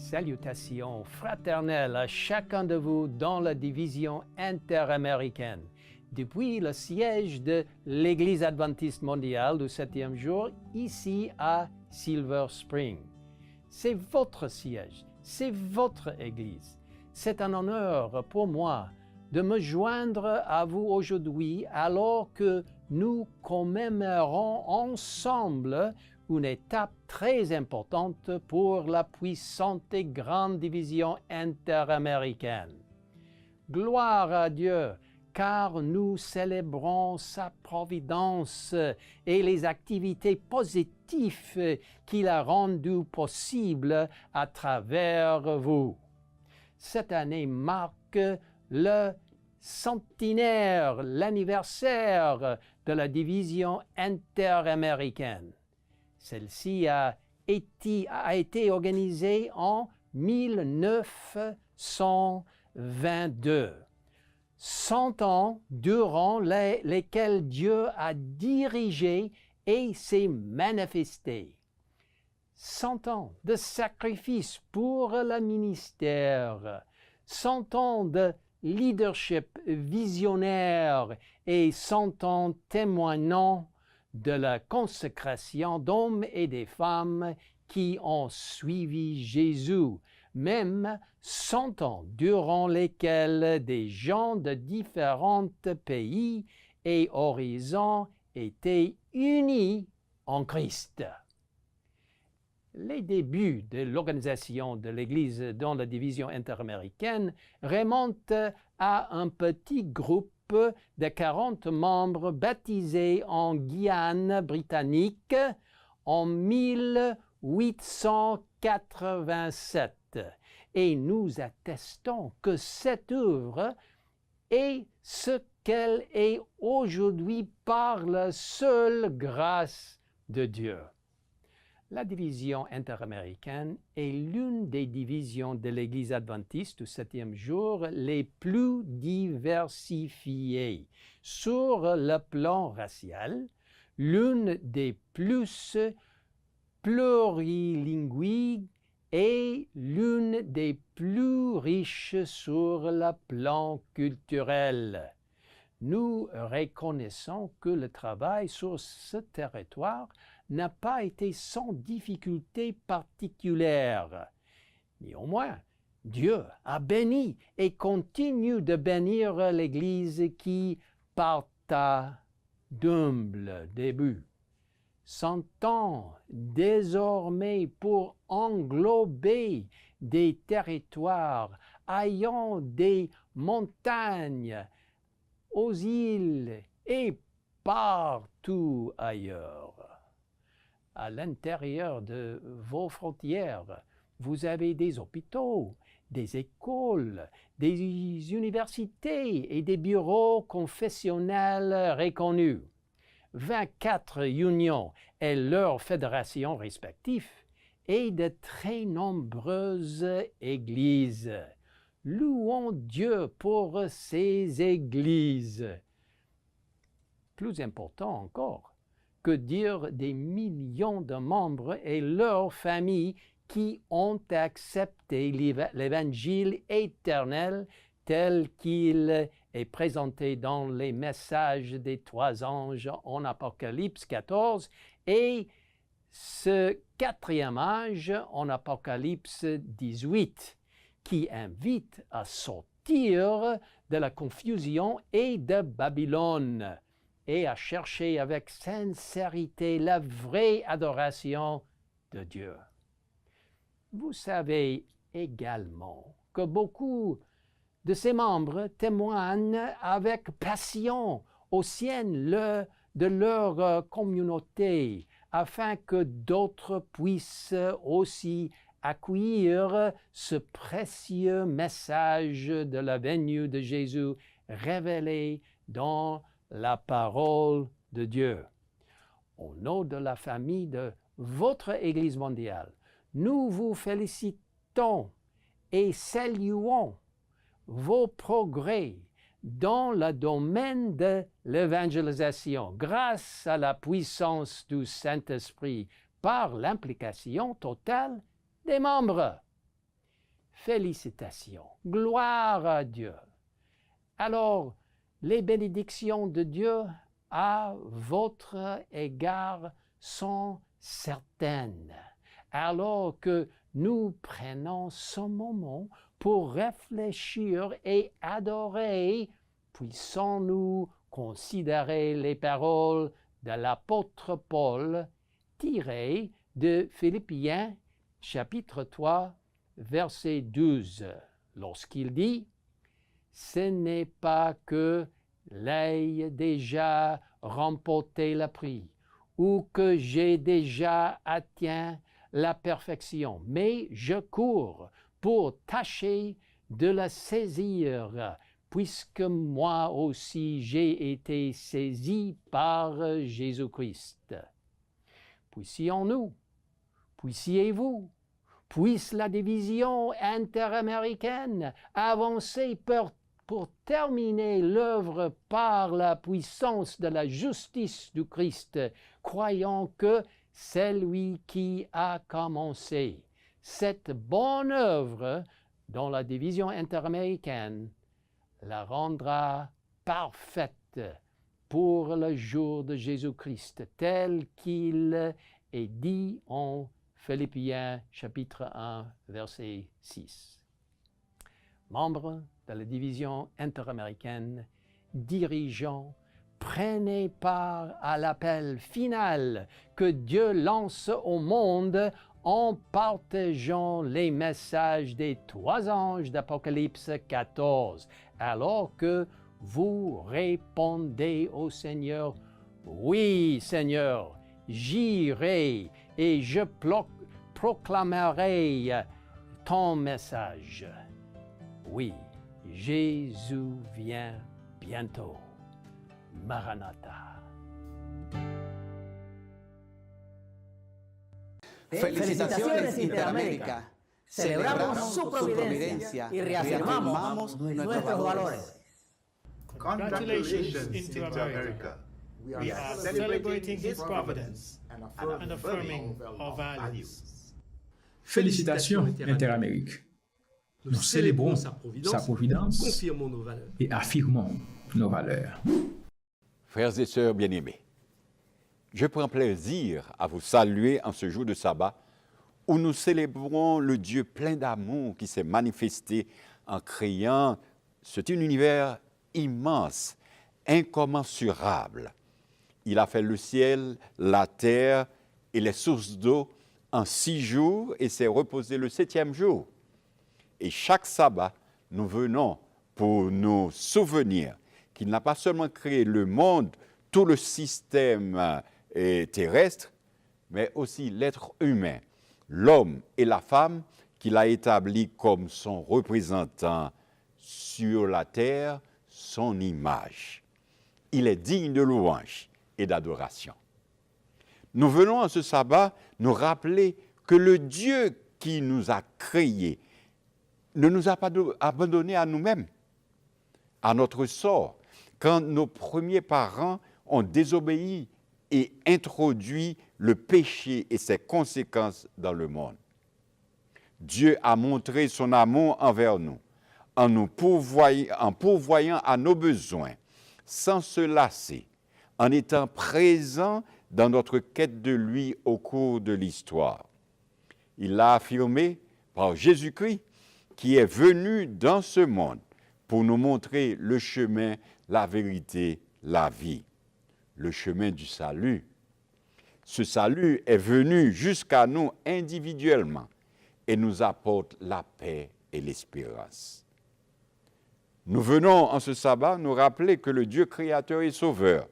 Salutations fraternelles à chacun de vous dans la division interaméricaine. Depuis le siège de l'Église adventiste mondiale du 7e jour, ici à Silver Spring. C'est votre siège, c'est votre Église. C'est un honneur pour moi de me joindre à vous aujourd'hui alors que nous commémorons ensemble une étape très importante pour la puissante et grande division interaméricaine. Gloire à Dieu, car nous célébrons sa providence et les activités positives qu'il a rendues possibles à travers vous. Cette année marque le centenaire, l'anniversaire de la division interaméricaine. Celle-ci a été organisée en 1922. 100 ans durant lesquels Dieu a dirigé et s'est manifesté. 100 ans de sacrifice pour le ministère. 100 ans de leadership visionnaire et 100 ans témoignant de la consécration d'hommes et de femmes qui ont suivi Jésus, même 100 ans durant lesquels des gens de différents pays et horizons étaient unis en Christ. Les débuts de l'organisation de l'Église dans la division interaméricaine remontent à un petit groupe de 40 membres baptisés en Guyane britannique en 1887. Et nous attestons que cette œuvre est ce qu'elle est aujourd'hui par la seule grâce de Dieu. La division interaméricaine est l'une des divisions de l'Église adventiste du 7e jour les plus diversifiées. Sur le plan racial, l'une des plus plurilingues et l'une des plus riches sur le plan culturel. Nous reconnaissons que le travail sur ce territoire n'a pas été sans difficulté particulière. Néanmoins, Dieu a béni et continue de bénir l'Église qui parta d'humble début. S'entend désormais pour englober des territoires ayant des montagnes, aux îles et partout ailleurs. À l'intérieur de vos frontières, vous avez des hôpitaux, des écoles, des universités et des bureaux confessionnels reconnus. 24 unions et leurs fédérations respectives et de très nombreuses églises. Louons Dieu pour ces églises. Plus important encore, que dire des millions de membres et leurs familles qui ont accepté l'Évangile éternel tel qu'il est présenté dans les messages des 3 anges en Apocalypse 14 et ce 4e âge en Apocalypse 18 qui invite à sortir de la confusion et de Babylone et à chercher avec sincérité la vraie adoration de Dieu. Vous savez également que beaucoup de ses membres témoignent avec passion au sein de leur communauté afin que d'autres puissent aussi accueillir ce précieux message de la venue de Jésus révélé dans la parole de Dieu. Au nom de la famille de votre Église mondiale, nous vous félicitons et saluons vos progrès dans le domaine de l'évangélisation grâce à la puissance du Saint-Esprit par l'implication totale des membres. Félicitations, gloire à Dieu. Alors, les bénédictions de Dieu à votre égard sont certaines. Alors que nous prenons ce moment pour réfléchir et adorer, puissons-nous considérer les paroles de l'apôtre Paul tirées de Philippiens chapitre 3, verset 12, lorsqu'il dit « Ce n'est pas que l'ai déjà remporté le prix ou que j'ai déjà atteint la perfection, mais je cours pour tâcher de la saisir, puisque moi aussi j'ai été saisi par Jésus-Christ. » Puissions-nous, puissiez-vous, puisse la division interaméricaine avancer pour terminer l'œuvre par la puissance de la justice du Christ, croyant que c'est lui qui a commencé cette bonne œuvre dans la division interaméricaine, la rendra parfaite pour le jour de Jésus-Christ, tel qu'il est dit en Philippiens chapitre 1, verset 6. Membres de la division interaméricaine, dirigeants, prenez part à l'appel final que Dieu lance au monde en partageant les messages des 3 anges d'Apocalypse 14, alors que vous répondez au Seigneur, « Oui, Seigneur, j'irai et je proclamerai ton message. » Oui, Jésus vient bientôt. Maranatha. Felicitaciones Interamérica. Celebramos su providencia y reafirmamos nuestros valores. Congratulations, Inter-America. We are celebrating His providence and affirming our values. Félicitations, Interamérique. Nous célébrons sa providence, confirmons nos valeurs et affirmons nos valeurs. Frères et sœurs bien-aimés, je prends plaisir à vous saluer en ce jour de sabbat où nous célébrons le Dieu plein d'amour qui s'est manifesté en créant cet univers immense, incommensurable. Il a fait le ciel, la terre et les sources d'eau en 6 jours et s'est reposé le 7e jour. Et chaque sabbat, nous venons pour nous souvenir qu'il n'a pas seulement créé le monde, tout le système terrestre, mais aussi l'être humain, l'homme et la femme qu'il a établis comme son représentant sur la terre, son image. Il est digne de louange et d'adoration. Nous venons en ce sabbat nous rappeler que le Dieu qui nous a créés ne nous a pas abandonnés à nous-mêmes, à notre sort, quand nos premiers parents ont désobéi et introduit le péché et ses conséquences dans le monde. Dieu a montré son amour envers nous, en pourvoyant à nos besoins, sans se lasser, en étant présent dans notre quête de lui au cours de l'histoire. Il l'a affirmé par Jésus-Christ, qui est venu dans ce monde pour nous montrer le chemin, la vérité, la vie, le chemin du salut. Ce salut est venu jusqu'à nous individuellement et nous apporte la paix et l'espérance. Nous venons en ce sabbat nous rappeler que le Dieu créateur et sauveur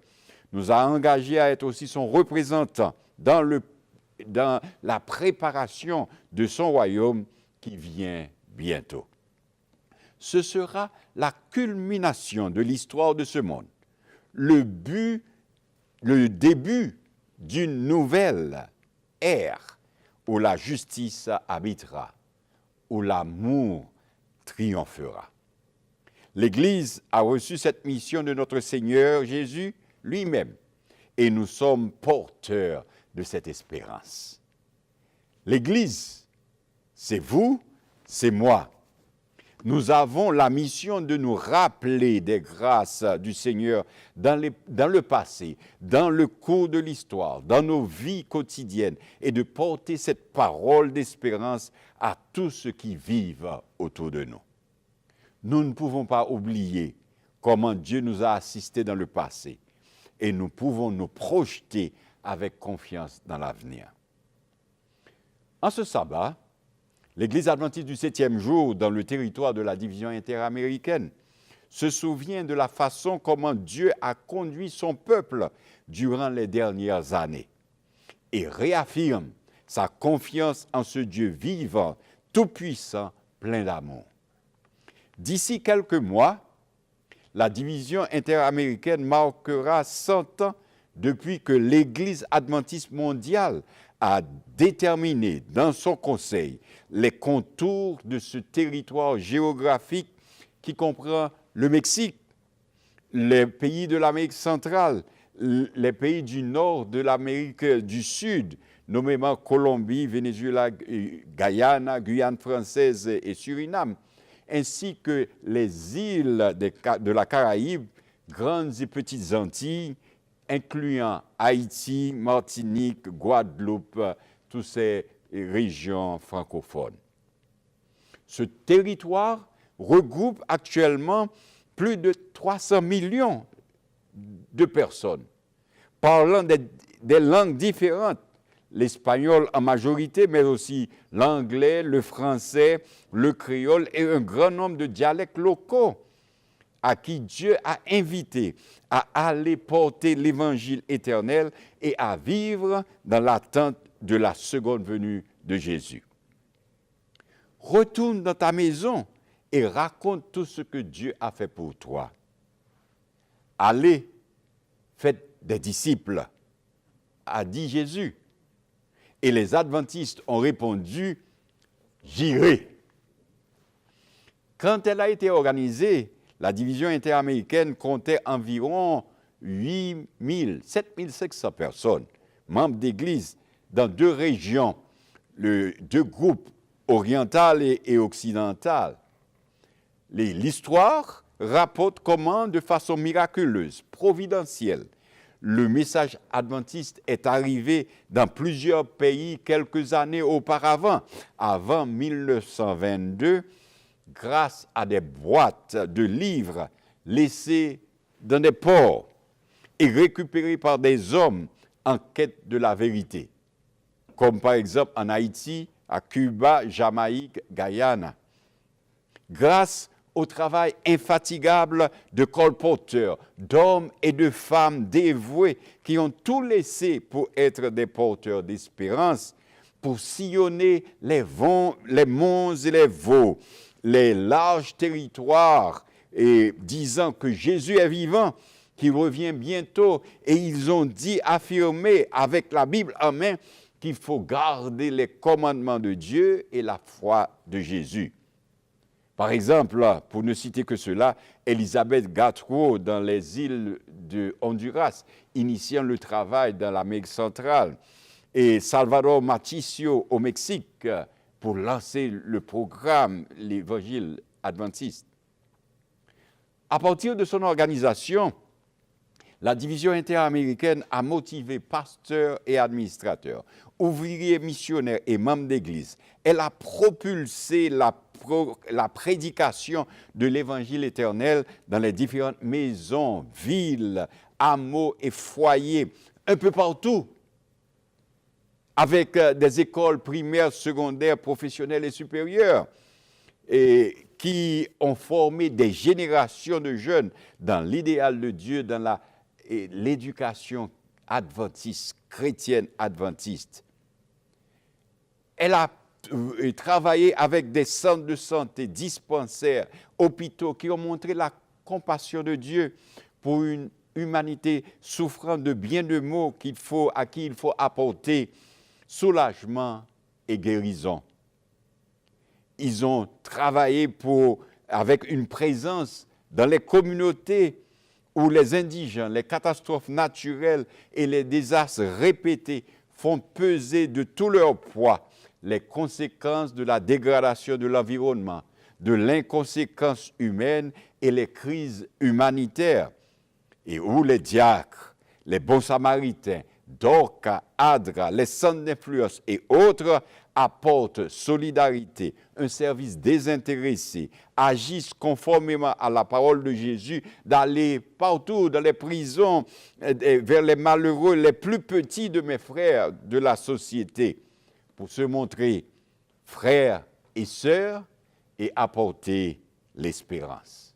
nous a engagés à être aussi son représentant dans la préparation de son royaume qui vient bientôt. Ce sera la culmination de l'histoire de ce monde, le début d'une nouvelle ère où la justice habitera, où l'amour triomphera. L'Église a reçu cette mission de notre Seigneur Jésus lui-même et nous sommes porteurs de cette espérance. L'Église, c'est vous, c'est moi, Nous avons la mission de nous rappeler des grâces du Seigneur dans le passé, dans le cours de l'histoire, dans nos vies quotidiennes et de porter cette parole d'espérance à tous ceux qui vivent autour de nous. Nous ne pouvons pas oublier comment Dieu nous a assistés dans le passé et nous pouvons nous projeter avec confiance dans l'avenir. En ce sabbat, l'Église adventiste du 7e jour dans le territoire de la division interaméricaine se souvient de la façon comment Dieu a conduit son peuple durant les dernières années et réaffirme sa confiance en ce Dieu vivant, tout-puissant, plein d'amour. D'ici quelques mois, la division interaméricaine marquera 100 ans depuis que l'Église adventiste mondiale a déterminé dans son conseil les contours de ce territoire géographique qui comprend le Mexique, les pays de l'Amérique centrale, les pays du nord de l'Amérique du Sud, nommément Colombie, Venezuela, Guyane française et Suriname, ainsi que les îles de la Caraïbe, grandes et petites Antilles, incluant Haïti, Martinique, Guadeloupe, toutes ces régions francophones. Ce territoire regroupe actuellement plus de 300 millions de personnes, parlant des langues différentes, l'espagnol en majorité, mais aussi l'anglais, le français, le créole et un grand nombre de dialectes locaux à qui Dieu a invité à aller porter l'évangile éternel et à vivre dans l'attente de la seconde venue de Jésus. Retourne dans ta maison et raconte tout ce que Dieu a fait pour toi. Allez, faites des disciples, a dit Jésus. Et les adventistes ont répondu, j'irai. Quand elle a été organisée, la division interaméricaine comptait environ 7500 personnes, membres d'église, dans 2 régions, 2 groupes, oriental et occidental. L'histoire rapporte comment, de façon miraculeuse, providentielle, le message adventiste est arrivé dans plusieurs pays quelques années auparavant, avant 1922, grâce à des boîtes de livres laissées dans des ports et récupérées par des hommes en quête de la vérité, comme par exemple en Haïti, à Cuba, Jamaïque, Guyane. Grâce au travail infatigable de colporteurs, d'hommes et de femmes dévoués qui ont tout laissé pour être des porteurs d'espérance, pour sillonner les monts et les vaux, les larges territoires, et disant que Jésus est vivant, qu'il revient bientôt, et ils ont dit, affirmé avec la Bible en main, qu'il faut garder les commandements de Dieu et la foi de Jésus. Par exemple, pour ne citer que cela, Elizabeth Gautreaux dans les îles de Honduras, initiant le travail dans l'Amérique centrale, et Salvador Maticio au Mexique pour lancer le programme, l'Évangile adventiste. À partir de son organisation, la division interaméricaine a motivé pasteurs et administrateurs, ouvriers missionnaires et membres d'église. Elle a propulsé la prédication de l'évangile éternel dans les différentes maisons, villes, hameaux et foyers, un peu partout, avec des écoles primaires, secondaires, professionnelles et supérieures, et qui ont formé des générations de jeunes dans l'idéal de Dieu, dans l'éducation adventiste, chrétienne adventiste. Elle a travaillé avec des centres de santé, dispensaires, hôpitaux qui ont montré la compassion de Dieu pour une humanité souffrant de bien de maux à qui il faut apporter soulagement et guérison. Ils ont travaillé avec une présence dans les communautés où les indigènes, les catastrophes naturelles et les désastres répétés font peser de tout leur poids les conséquences de la dégradation de l'environnement, de l'inconséquence humaine et les crises humanitaires, et où les diacres, les bons samaritains, Dorcas, Adra, les centres d'influence et autres apportent solidarité, un service désintéressé, agissent conformément à la parole de Jésus, d'aller partout dans les prisons, vers les malheureux, les plus petits de mes frères de la société, pour se montrer frères et sœurs et apporter l'espérance.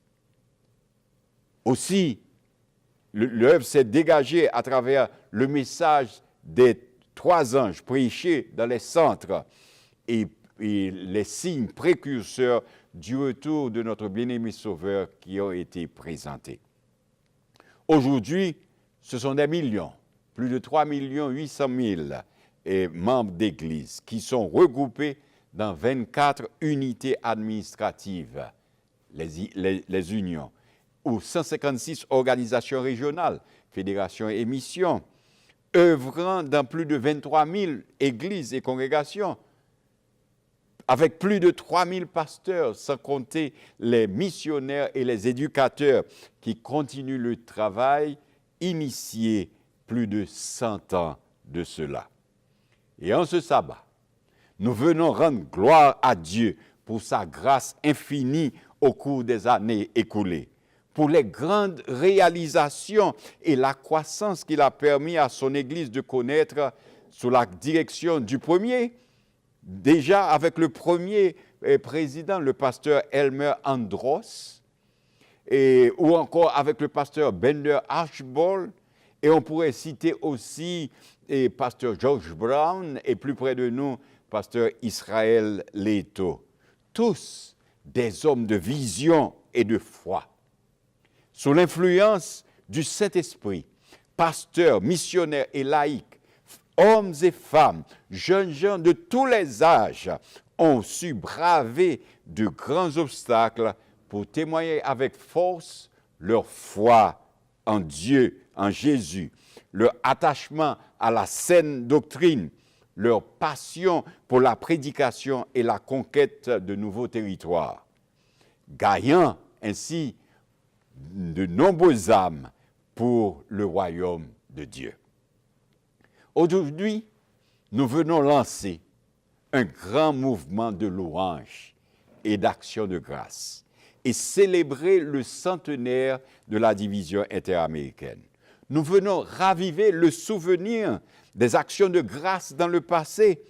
Aussi, l'œuvre s'est dégagée à travers le message des 3 anges prêchés dans les centres et les signes précurseurs du retour de notre bien-aimé Sauveur qui ont été présentés. Aujourd'hui, ce sont des millions, plus de 3 800 000 membres d'Église qui sont regroupés dans 24 unités administratives, les unions, ou 156 organisations régionales, fédérations et missions, œuvrant dans plus de 23 000 églises et congrégations, avec plus de 3 000 pasteurs, sans compter les missionnaires et les éducateurs qui continuent le travail initié plus de 100 ans de cela. Et en ce sabbat, nous venons rendre gloire à Dieu pour sa grâce infinie au cours des années écoulées, pour les grandes réalisations et la croissance qu'il a permis à son Église de connaître sous la direction du premier, déjà avec le premier président, le pasteur Elmer Andros, ou encore avec le pasteur Bender Archibald, et on pourrait citer aussi pasteur George Brown, et plus près de nous, pasteur Israël Leto. Tous des hommes de vision et de foi. Sous l'influence du Saint-Esprit, pasteurs, missionnaires et laïcs, hommes et femmes, jeunes gens de tous les âges ont su braver de grands obstacles pour témoigner avec force leur foi en Dieu, en Jésus, leur attachement à la saine doctrine, leur passion pour la prédication et la conquête de nouveaux territoires, gagnant ainsi de nombreuses âmes pour le royaume de Dieu. Aujourd'hui, nous venons lancer un grand mouvement de louange et d'action de grâce et célébrer le centenaire de la division interaméricaine. Nous venons raviver le souvenir des actions de grâce dans le passé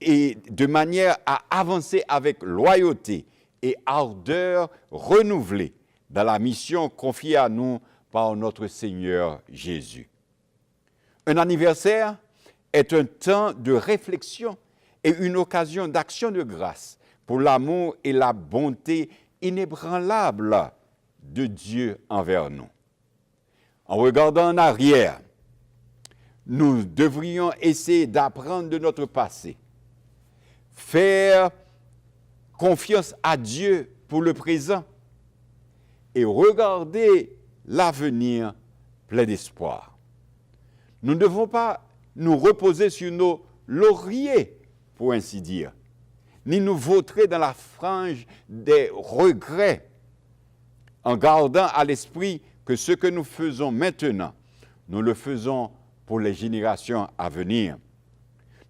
et de manière à avancer avec loyauté et ardeur renouvelée dans la mission confiée à nous par notre Seigneur Jésus. Un anniversaire est un temps de réflexion et une occasion d'action de grâce pour l'amour et la bonté inébranlables de Dieu envers nous. En regardant en arrière, nous devrions essayer d'apprendre de notre passé, faire confiance à Dieu pour le présent et regarder l'avenir plein d'espoir. Nous ne devons pas nous reposer sur nos lauriers, pour ainsi dire, ni nous vautrer dans la frange des regrets, en gardant à l'esprit que ce que nous faisons maintenant, nous le faisons pour les générations à venir.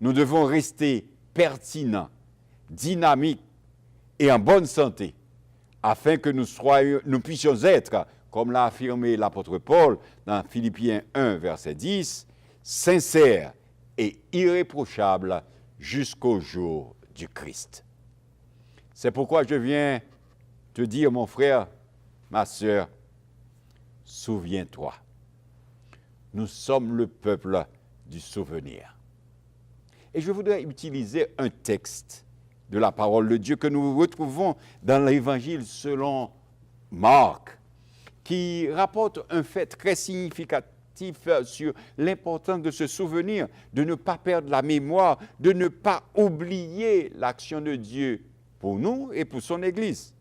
Nous devons rester pertinents, dynamiques et en bonne santé, afin que nous puissions être, comme l'a affirmé l'apôtre Paul dans Philippiens 1, verset 10, sincères et irréprochables jusqu'au jour du Christ. C'est pourquoi je viens te dire, mon frère, ma sœur, souviens-toi. Nous sommes le peuple du souvenir. Et je voudrais utiliser un texte de la parole de Dieu que nous retrouvons dans l'Évangile selon Marc, qui rapporte un fait très significatif sur l'importance de se souvenir, de ne pas perdre la mémoire, de ne pas oublier l'action de Dieu pour nous et pour son Église.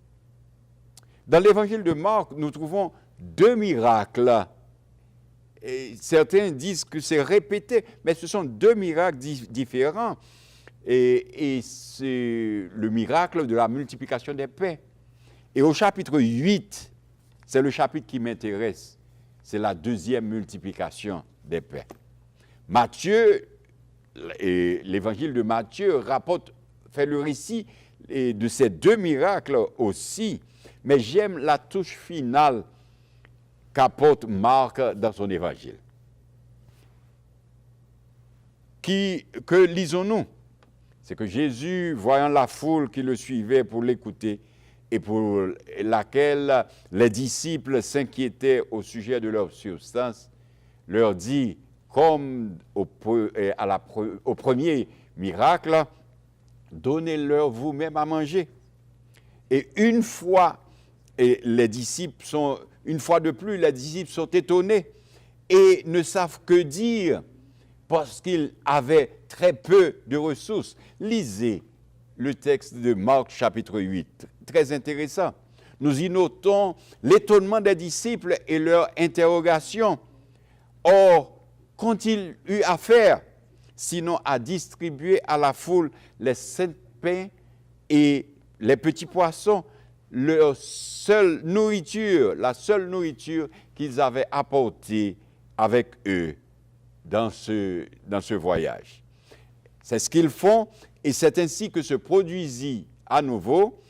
Dans l'Évangile de Marc, nous trouvons 2 miracles. Et certains disent que c'est répété, mais ce sont 2 miracles différents et c'est le miracle de la multiplication des pains. Et au chapitre 8, c'est le chapitre qui m'intéresse, c'est la deuxième multiplication des pains. Matthieu, et l'évangile de Matthieu fait le récit de ces deux miracles aussi, mais j'aime la touche finale qu'apporte Marc dans son évangile. Que lisons-nous? C'est que Jésus, voyant la foule qui le suivait pour l'écouter et pour laquelle les disciples s'inquiétaient au sujet de leur substance, leur dit, comme au premier miracle, donnez-leur vous-même à manger. Et une fois de plus, les disciples sont étonnés et ne savent que dire parce qu'ils avaient très peu de ressources. Lisez le texte de Marc chapitre 8, très intéressant. Nous y notons l'étonnement des disciples et leur interrogation. Or, qu'ont-ils eu à faire, sinon à distribuer à la foule les 5 pains et les petits poissons, la seule nourriture qu'ils avaient apportée avec eux dans ce voyage. C'est ce qu'ils font et c'est ainsi que se produisit à nouveau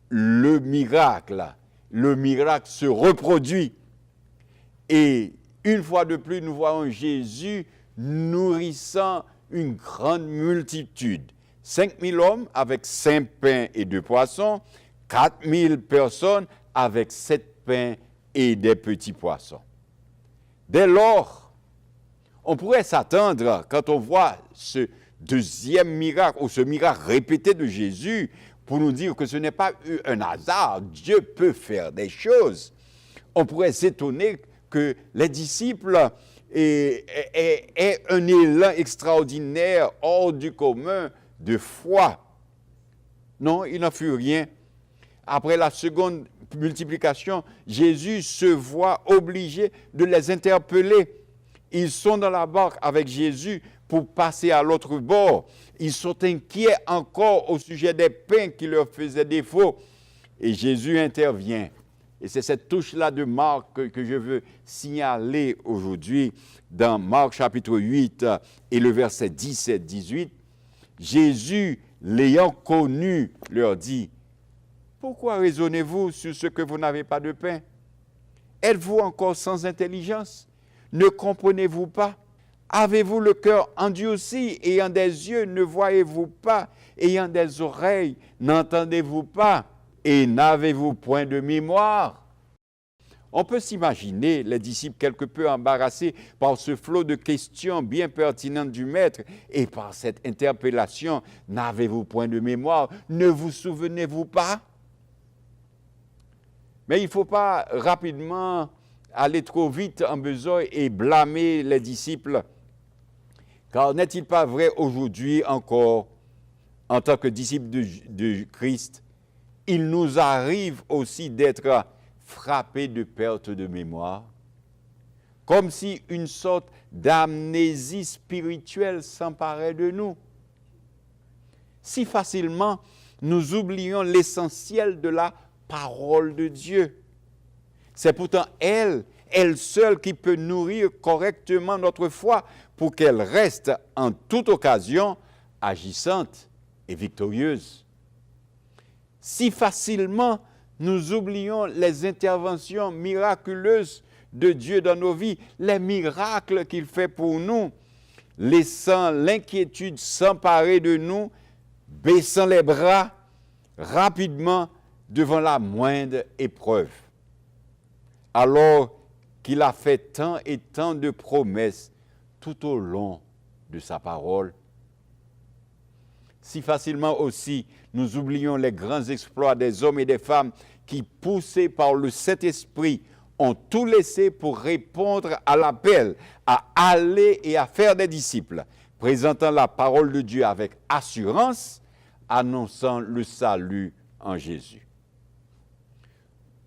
le miracle. Le miracle se reproduit et une fois de plus, nous voyons Jésus nourrissant une grande multitude. 5000 hommes avec 5 pains et 2 poissons, 4000 personnes avec 7 pains et des petits poissons. Dès lors, on pourrait s'attendre, quand on voit ce deuxième miracle, ou ce miracle répété de Jésus, pour nous dire que ce n'est pas un hasard, Dieu peut faire des choses. On pourrait s'étonner que les disciples aient un élan extraordinaire, hors du commun, de foi. Non, il n'en fut rien. Après la seconde multiplication, Jésus se voit obligé de les interpeller. Ils sont dans la barque avec Jésus pour passer à l'autre bord. Ils sont inquiets encore au sujet des pains qui leur faisaient défaut. Et Jésus intervient. Et c'est cette touche-là de Marc que je veux signaler aujourd'hui dans Marc chapitre 8 et le verset 17-18. Jésus, l'ayant connu, leur dit, « Pourquoi raisonnez-vous sur ce que vous n'avez pas de pain? Êtes-vous encore sans intelligence? Ne comprenez-vous pas? Avez-vous le cœur endurci, ayant des yeux, ne voyez-vous pas? Ayant des oreilles, n'entendez-vous pas? Et n'avez-vous point de mémoire? » On peut s'imaginer les disciples quelque peu embarrassés par ce flot de questions bien pertinentes du Maître et par cette interpellation. N'avez-vous point de mémoire? Ne vous souvenez-vous pas? Mais il ne faut pas rapidement aller trop vite en besogne et blâmer les disciples. Car n'est-il pas vrai aujourd'hui encore, en tant que disciples de Christ, il nous arrive aussi d'être frappés de perte de mémoire, comme si une sorte d'amnésie spirituelle s'emparait de nous. Si facilement, nous oublions l'essentiel de la parole de Dieu. C'est pourtant elle seule qui peut nourrir correctement notre foi pour qu'elle reste en toute occasion agissante et victorieuse. Si facilement, nous oublions les interventions miraculeuses de Dieu dans nos vies, les miracles qu'il fait pour nous, laissant l'inquiétude s'emparer de nous, baissant les bras rapidement devant la moindre épreuve. Alors qu'il a fait tant et tant de promesses tout au long de sa parole. Si facilement aussi, nous oublions les grands exploits des hommes et des femmes qui, poussés par le Saint-Esprit, ont tout laissé pour répondre à l'appel, à aller et à faire des disciples, présentant la parole de Dieu avec assurance, annonçant le salut en Jésus.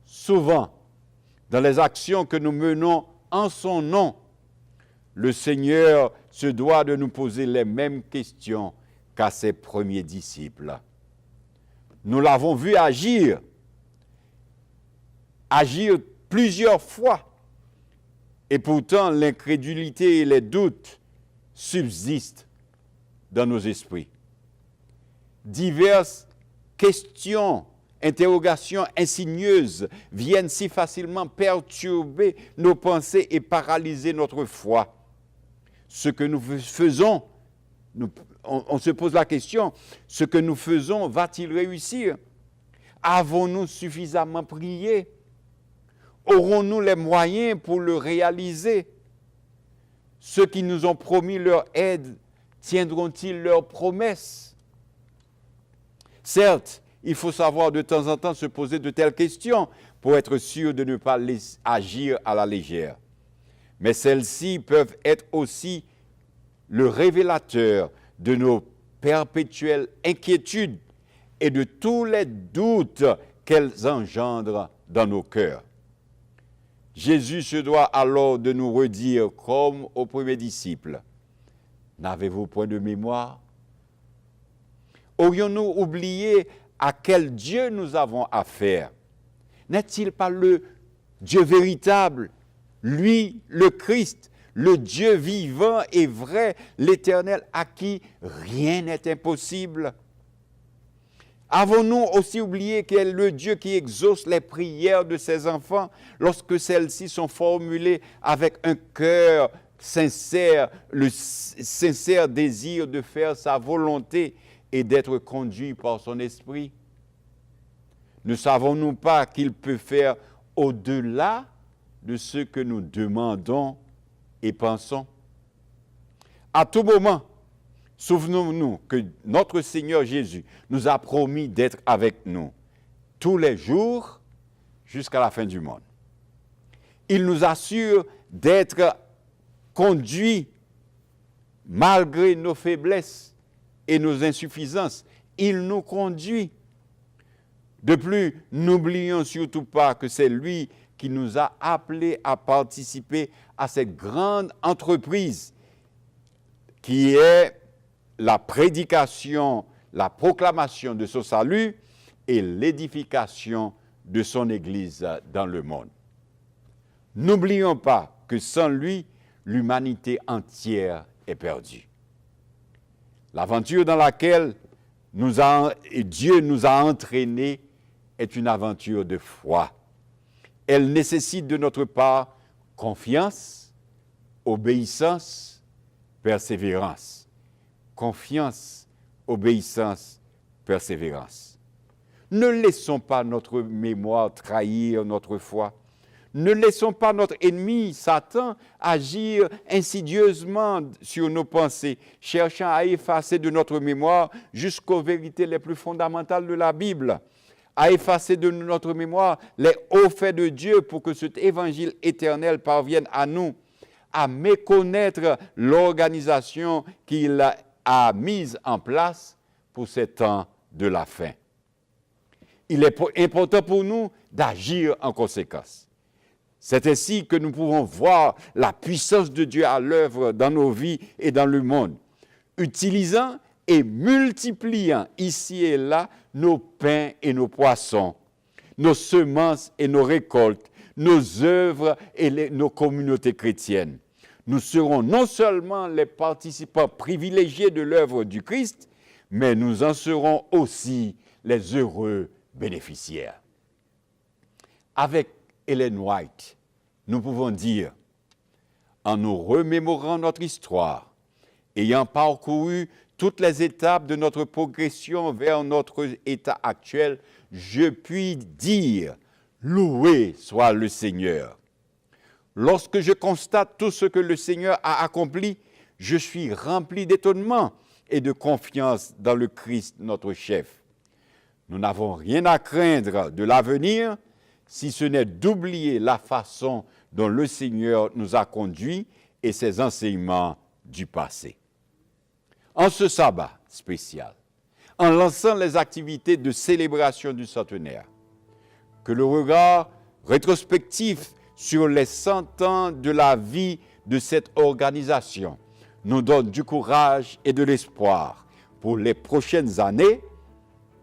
Souvent, dans les actions que nous menons en son nom, le Seigneur se doit de nous poser les mêmes questions qu'à ses premiers disciples. Nous l'avons vu agir plusieurs fois, et pourtant l'incrédulité et les doutes subsistent dans nos esprits. Diverses questions, interrogations insidieuses viennent si facilement perturber nos pensées et paralyser notre foi. Ce que nous faisons, on se pose la question, ce que nous faisons va-t-il réussir? Avons-nous suffisamment prié? Aurons-nous les moyens pour le réaliser? Ceux qui nous ont promis leur aide tiendront-ils leurs promesses? Certes, il faut savoir de temps en temps se poser de telles questions pour être sûr de ne pas agir à la légère. Mais celles-ci peuvent être aussi le révélateur de nos perpétuelles inquiétudes et de tous les doutes qu'elles engendrent dans nos cœurs. Jésus se doit alors de nous redire, comme aux premiers disciples, « N'avez-vous point de mémoire ?» Aurions-nous oublié à quel Dieu nous avons affaire? N'est-il pas le Dieu véritable, lui, le Christ, le Dieu vivant et vrai, l'Éternel à qui rien n'est impossible? Avons-nous aussi oublié qu'il est le Dieu qui exauce les prières de ses enfants lorsque celles-ci sont formulées avec un cœur sincère, le sincère désir de faire sa volonté et d'être conduit par son esprit? Ne savons-nous pas qu'il peut faire au-delà de ce que nous demandons et pensons? À tout moment, souvenons-nous que notre Seigneur Jésus nous a promis d'être avec nous tous les jours jusqu'à la fin du monde. Il nous assure d'être conduits malgré nos faiblesses et nos insuffisances. Il nous conduit. De plus, n'oublions surtout pas que c'est lui qui nous a appelés à participer à cette grande entreprise qui est la prédication, la proclamation de son salut et l'édification de son Église dans le monde. N'oublions pas que sans lui, l'humanité entière est perdue. L'aventure dans laquelle Dieu nous a entraînés est une aventure de foi. Elle nécessite de notre part confiance, obéissance, persévérance. Confiance, obéissance, persévérance. Ne laissons pas notre mémoire trahir notre foi. Ne laissons pas notre ennemi, Satan, agir insidieusement sur nos pensées, cherchant à effacer de notre mémoire jusqu'aux vérités les plus fondamentales de la Bible, à effacer de notre mémoire les hauts faits de Dieu pour que cet évangile éternel parvienne à nous, à méconnaître l'organisation qu'il a mise en place pour ces temps de la fin. Il est important pour nous d'agir en conséquence. C'est ainsi que nous pouvons voir la puissance de Dieu à l'œuvre dans nos vies et dans le monde, utilisant et multipliant ici et là nos pains et nos poissons, nos semences et nos récoltes, nos œuvres et nos communautés chrétiennes. Nous serons non seulement les participants privilégiés de l'œuvre du Christ, mais nous en serons aussi les heureux bénéficiaires. Avec Ellen White, nous pouvons dire, en nous remémorant notre histoire, ayant parcouru toutes les étapes de notre progression vers notre état actuel, je puis dire, loué soit le Seigneur. Lorsque je constate tout ce que le Seigneur a accompli, je suis rempli d'étonnement et de confiance dans le Christ, notre chef. Nous n'avons rien à craindre de l'avenir, si ce n'est d'oublier la façon dont le Seigneur nous a conduits et ses enseignements du passé. En ce sabbat spécial, en lançant les activités de célébration du centenaire, que le regard rétrospectif sur les 100 ans de la vie de cette organisation nous donne du courage et de l'espoir pour les prochaines années,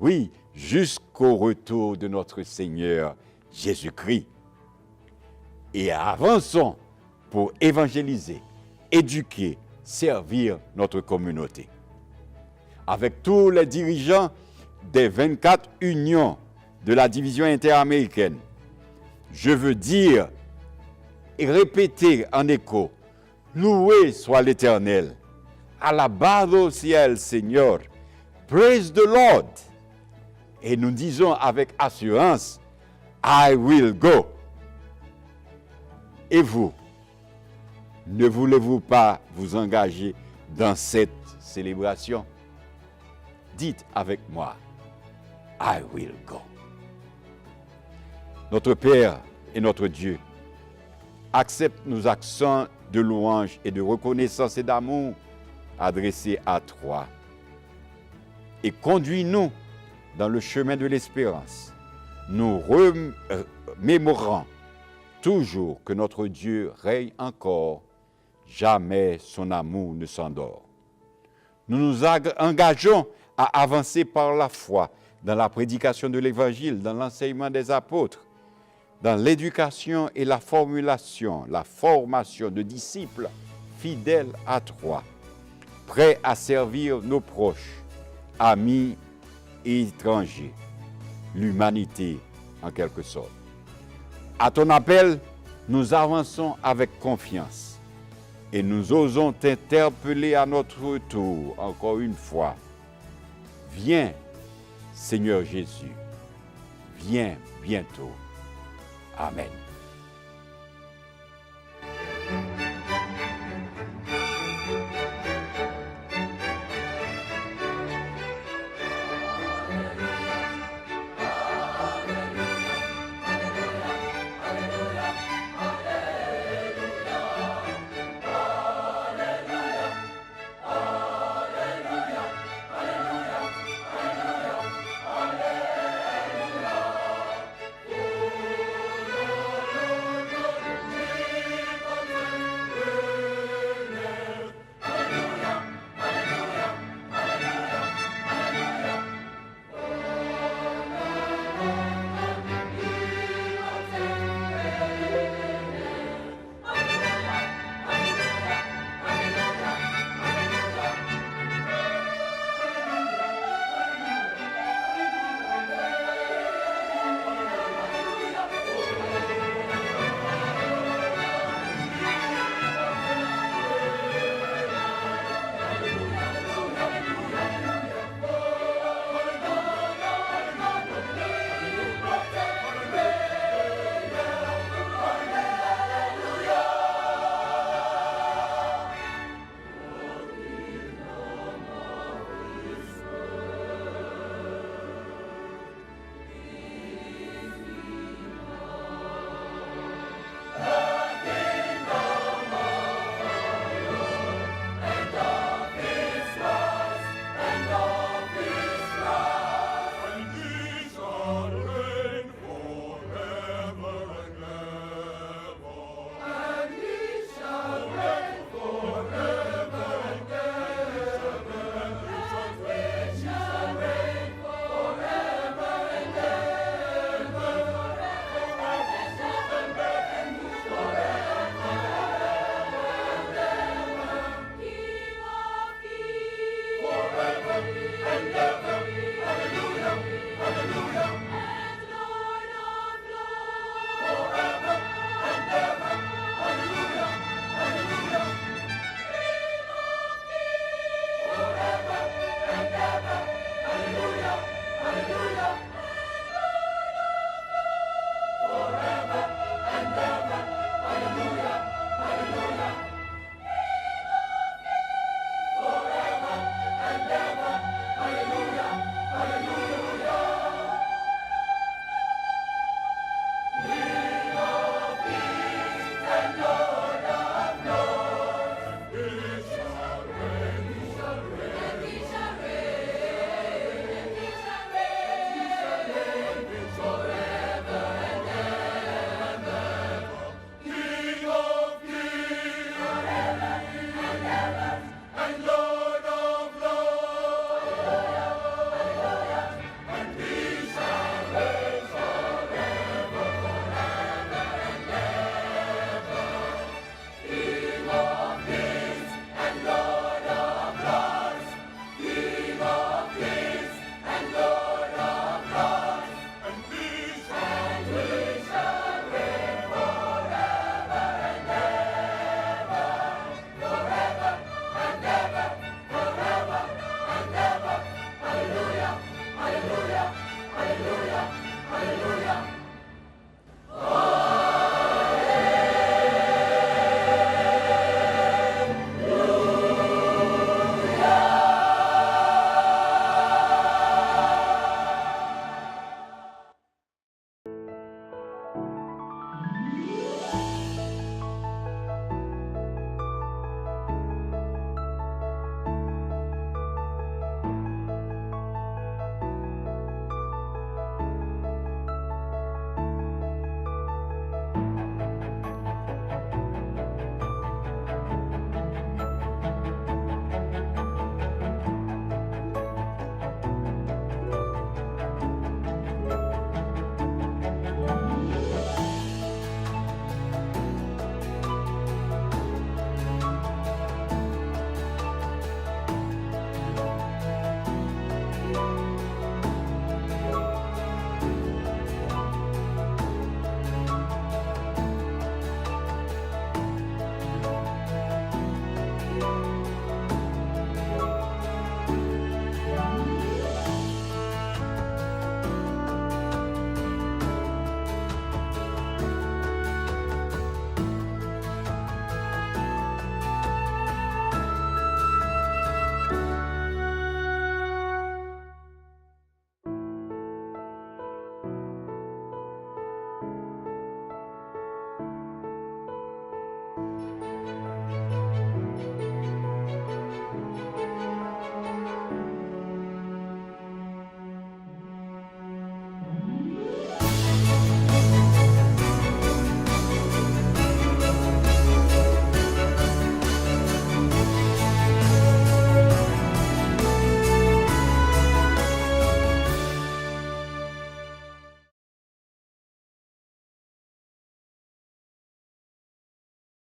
oui, jusqu'au retour de notre Seigneur Jésus-Christ. Et avançons pour évangéliser, éduquer, servir notre communauté. Avec tous les dirigeants des 24 unions de la division interaméricaine, je veux dire et répéter en écho, loué soit l'Éternel, alabado sea el Seigneur, praise the Lord. Et nous disons avec assurance, I will go. Et vous, ne voulez-vous pas vous engager dans cette célébration? Dites avec moi, I will go. Notre Père et notre Dieu, accepte nos accents de louange et de reconnaissance et d'amour adressés à toi. Et conduis-nous dans le chemin de l'espérance, nous remémorant toujours que notre Dieu règne encore, jamais son amour ne s'endort. Nous nous engageons à avancer par la foi dans la prédication de l'Évangile, dans l'enseignement des apôtres, dans l'éducation et la formation de disciples fidèles à toi, prêts à servir nos proches, amis et étrangers, l'humanité en quelque sorte. À ton appel, nous avançons avec confiance et nous osons t'interpeller à notre tour, encore une fois. Viens, Seigneur Jésus, viens bientôt. Amen.